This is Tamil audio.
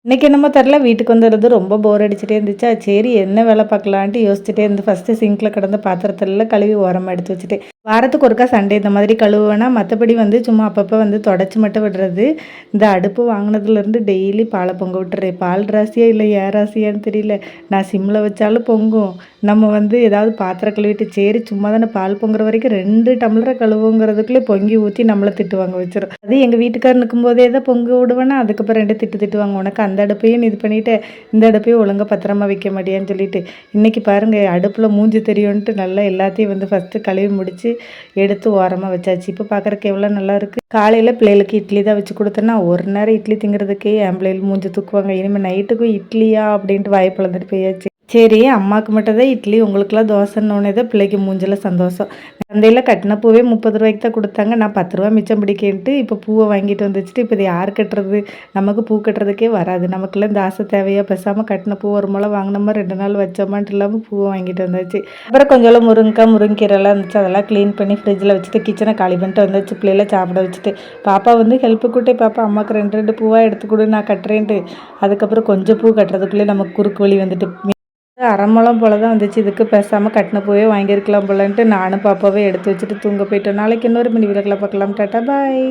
இன்னைக்கு என்னமோ தெரில வீட்டுக்கு வந்துடுறது ரொம்ப போர் அடிச்சுட்டே இருந்துச்சா, சரி என்ன வேலை பார்க்கலான்ட்டு யோசிச்சுட்டே இருந்து ஃபஸ்ட்டு சிங்க்ல கிடந்த பாத்திரத்தெல்லாம் கழுவி ஓரமாக எடுத்து வச்சுட்டேன். வாரத்துக்கு ஒருக்கா சண்டே இந்த மாதிரி கழுவுவேனா, மற்றபடி வந்து சும்மா அப்பப்போ வந்து தொடச்சி மட்டும் விடுறது. இந்த அடுப்பு வாங்கினதுலேருந்து டெய்லி பாலை பொங்க விட்டுறேன். பால் ராசியா இல்லை ஏன் ராசியான்னு தெரியல. நான் சிம்மில் வச்சாலும் பொங்கும். நம்ம வந்து ஏதாவது பாத்திரம் கழுவிட்டு சரி சும்மா தானே பால் பொங்குற வரைக்கும் 2 டம்ளரை கழுவுங்கிறதுக்குள்ளே பொங்கி ஊற்றி நம்மளை திட்டு வாங்க வச்சிரும். அது எங்கள் வீட்டுக்காரர் நிற்கும்போதே தான் பொங்க விடுவேன்னா, அதுக்கப்புறம் 2 திட்டுவாங்க. உனக்கு அந்த அடுப்பையும் இது பண்ணிவிட்டு இந்த அடுப்பையும் ஒழுங்காக பத்திரமா வைக்க மாட்டியான்னு சொல்லிட்டு இன்றைக்கி பாருங்கள் அடுப்பில் மூஞ்சி தெரியும்ன்ட்டு நல்லா எல்லாத்தையும் வந்து ஃபஸ்ட்டு கழுவி முடித்து எடுத்து ஓரமாக வச்சாச்சு. இப்போ பார்க்குறக்கு எவ்வளோ நல்லா இருக்குது. காலையில் பிள்ளைகளுக்கு இட்லி தான் வச்சு கொடுத்தேன்னா ஒரு நேரம் இட்லி திங்கிறதுக்கே என் பிள்ளைகள் மூஞ்சி தூக்குவாங்க. இனிமேல் நைட்டுக்கும் இட்லியா அப்படின்ட்டு வாயை பிளந்துட்டு போயாச்சு. சரி அம்மாவுக்கு மட்டும் தான் இட்லி, உங்களுக்குலாம் தோசைன்னொன்னே தான் பிள்ளைக்கு மூஞ்சில் சந்தோஷம். சந்தையில் கட்டின பூவே 30 ரூபாய்க்கு தான் கொடுத்தாங்க. நான் 10 ரூபா மிச்சம் பிடிக்கேன்ட்டு இப்போ பூவை வாங்கிட்டு வந்துச்சுட்டு இப்போ இது யார் கட்டுறது? நமக்கு பூ கட்டுறதுக்கே வராது. நமக்குலாம் இந்த ஆசை தேவையா? பேசாமல் கட்டின பூ ஒரு முளை வாங்கினோமா 2 நாள் வச்சோமான்ட்டு இல்லாமல் பூவை வாங்கிட்டு வந்தாச்சு. அப்புறம் கொஞ்சம் முருங்கீரைலாம் இருந்துச்சு, அதெல்லாம் க்ளீன் பண்ணி ஃப்ரிட்ஜில் வச்சுட்டு கிச்சனை காலி பண்ணிட்டு வந்தாச்சு. பிள்ளைகளை சாப்பிட வச்சுட்டு பாப்பா வந்து ஹெல்ப்பு கூட்டே பாப்பா அம்மாவுக்கு 2 பூவாக எடுத்து கொடு நான் கட்டுறேன்ட்டு. அதுக்கப்புறம் கொஞ்சம் பூ கட்டுறதுக்குள்ளே நமக்கு குறுக்கு வழி வந்துட்டு அரை முழம் போல தான் வந்துச்சு. இதுக்கு பேசாமல் கட்டின பூவே வாங்கியிருக்கலாம் போலன்ட்டு நானும் பாப்பாவே எடுத்து வச்சுட்டு தூங்க போயிட்டோம். நாளைக்கு இன்னொரு மினி விளக்கில் பார்க்கலாம். டாட்டா பாய்.